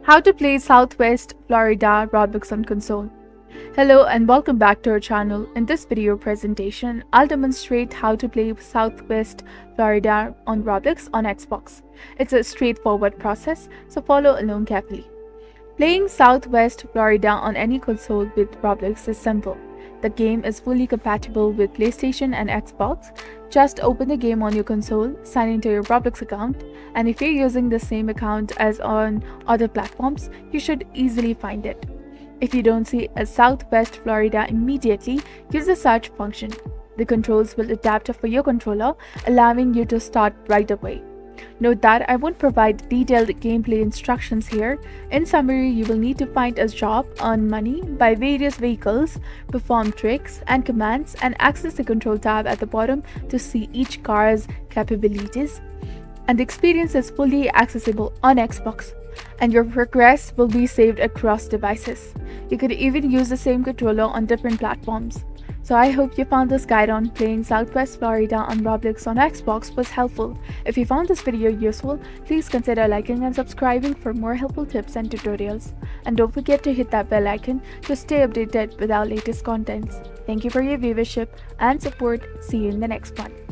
How to play Southwest Florida Roblox on console. Hello and welcome back to our channel. In this video presentation, I'll demonstrate how to play Southwest Florida on Roblox on Xbox. It's a straightforward process, so follow along carefully. Playing Southwest Florida on any console with Roblox is simple. The game is fully compatible with PlayStation and Xbox. Just open the game on your console, sign into your Roblox account, and if you're using the same account as on other platforms, you should easily find it. If you don't see a Southwest Florida immediately, use the search function. The controls will adapt for your controller, allowing you to start right away. Note that I won't provide detailed gameplay instructions here. In summary, you will need to find a job, earn money, buy various vehicles, perform tricks and commands, and access the control tab at the bottom to see each car's capabilities. And the experience is fully accessible on Xbox, and your progress will be saved across devices. You could even use the same controller on different platforms. So I hope you found this guide on playing Southwest Florida on Roblox on Xbox was helpful. If you found this video useful, please consider liking and subscribing for more helpful tips and tutorials. And don't forget to hit that bell icon to stay updated with our latest contents. Thank you for your viewership and support. See you in the next one.